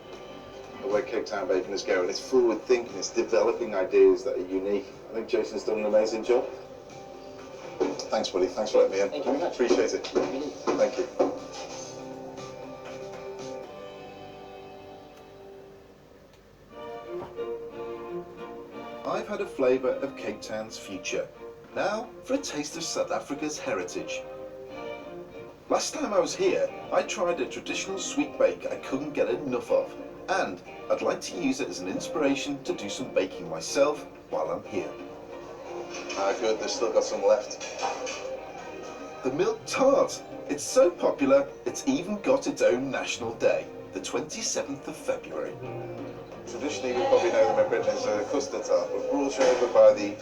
of where Cape Town bacon is going. It's forward thinking, it's developing ideas that are unique. I think Jason's done an amazing job. Thanks, buddy. Thanks for letting me in. Thank you very much. Appreciate it. Thank you. I've had a flavour of Cape Town's future. Now for a taste of South Africa's heritage. Last time I was here, I tried a traditional sweet bake I couldn't get enough of. And I'd like to use it as an inspiration to do some baking myself while I'm here. Ah, good. They've still got some left. The Milk Tart. It's so popular, it's even got its own national day, the 27th of February. Traditionally, we probably know them in Britain as a custard tart, but brought over by the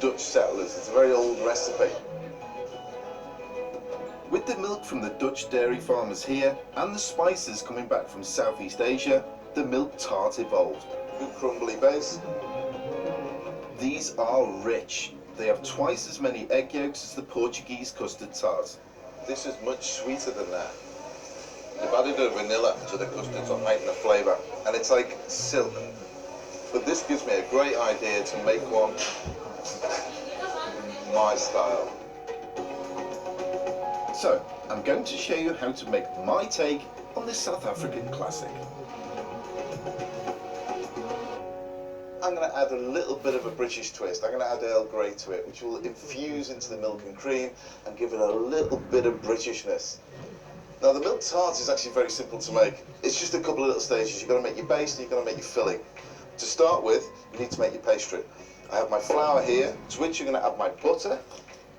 Dutch settlers. It's a very old recipe. With the milk from the Dutch dairy farmers here and the spices coming back from Southeast Asia, the Milk Tart evolved. Good crumbly base. These are rich. They have twice as many egg yolks as the Portuguese custard tart. This is much sweeter than that. They've added a vanilla to the custard to heighten the flavour, and it's like silk. But this gives me a great idea to make one my style. So, I'm going to show you how to make my take on this South African classic. I'm going to add a little bit of a British twist. I'm going to add Earl Grey to it, which will infuse into the milk and cream and give it a little bit of Britishness. Now, the Milk Tart is actually very simple to make. It's just a couple of little stages. You've got to make your base and you've got to make your filling. To start with, you need to make your pastry. I have my flour here, to which you're going to add my butter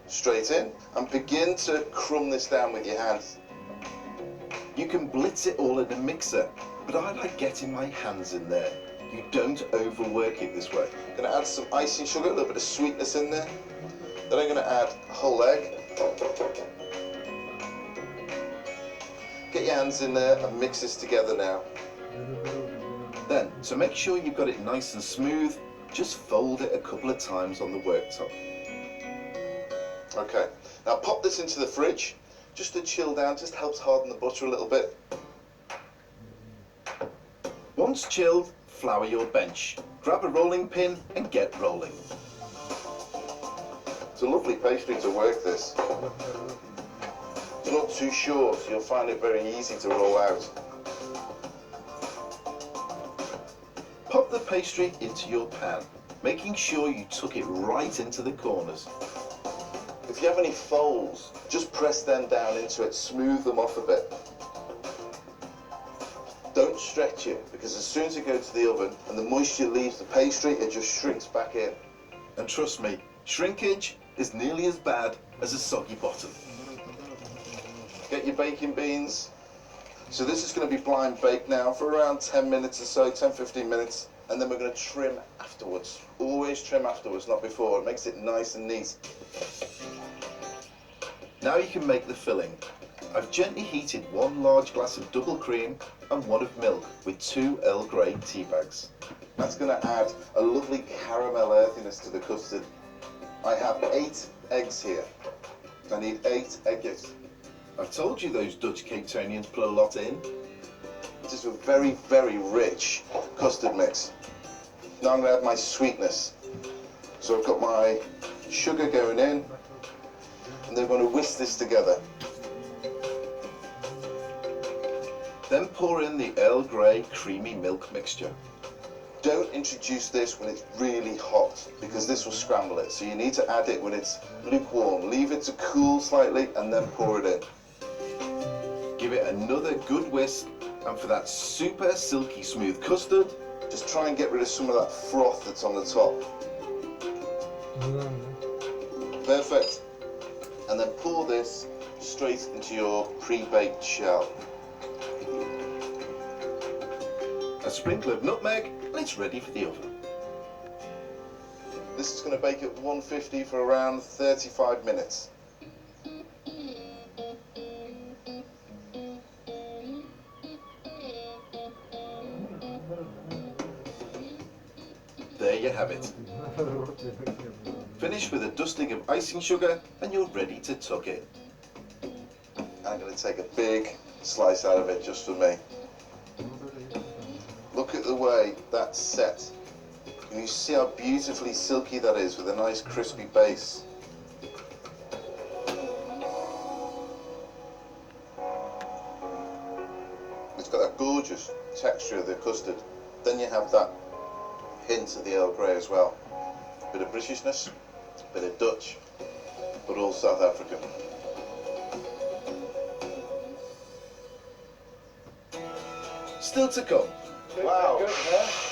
straight in and begin to crumb this down with your hands. You can blitz it all in a mixer, but I like getting my hands in there. You don't overwork it this way. I'm going to add some icing sugar, a little bit of sweetness in there. Then I'm going to add a whole egg. Get your hands in there and mix this together now. Then, to make sure you've got it nice and smooth, just fold it a couple of times on the worktop. Okay, now pop this into the fridge, just to chill down, just helps harden the butter a little bit. Once chilled, flour your bench. Grab a rolling pin and get rolling. It's a lovely pastry to work this. It's not too short, so you'll find it very easy to roll out. Pop the pastry into your pan, making sure you tuck it right into the corners. If you have any folds, just press them down into it, smooth them off a bit. Don't stretch it, because as soon as it goes to the oven and the moisture leaves the pastry, it just shrinks back in. And trust me, shrinkage is nearly as bad as a soggy bottom. Get your baking beans. So this is going to be blind baked now for around 10 minutes or so, 10-15 minutes, and then we're going to trim afterwards. Always trim afterwards, not before. It makes it nice and neat. Now you can make the filling. I've gently heated 1 large glass of double cream and 1 of milk with 2 Earl Grey tea bags. That's going to add a lovely caramel earthiness to the custard. I have 8 eggs here. I need 8 egg yolks. I've told you those Dutch Cape Townians put a lot in. This is a very, very rich custard mix. Now I'm going to add my sweetness. So I've got my sugar going in, and they're going to whisk this together. Then pour in the Earl Grey creamy milk mixture. Don't introduce this when it's really hot, because this will scramble it. So you need to add it when it's lukewarm. Leave it to cool slightly and then pour it in. Give it another good whisk, and for that super silky smooth custard, just try and get rid of some of that froth that's on the top. Perfect. And then pour this straight into your pre-baked shell. A sprinkle of nutmeg, and it's ready for the oven. This is going to bake at 150 for around 35 minutes. There you have it. Finish with a dusting of icing sugar and you're ready to tuck in. I'm going to take a big slice out of it just for me. Look at the way that's set. Can you see how beautifully silky that is with a nice crispy base? It's got that gorgeous texture of the custard. Then you have that hint of the Earl Grey as well. Bit of Britishness, bit of Dutch, but all South African. Still to come. Wow. Good, huh?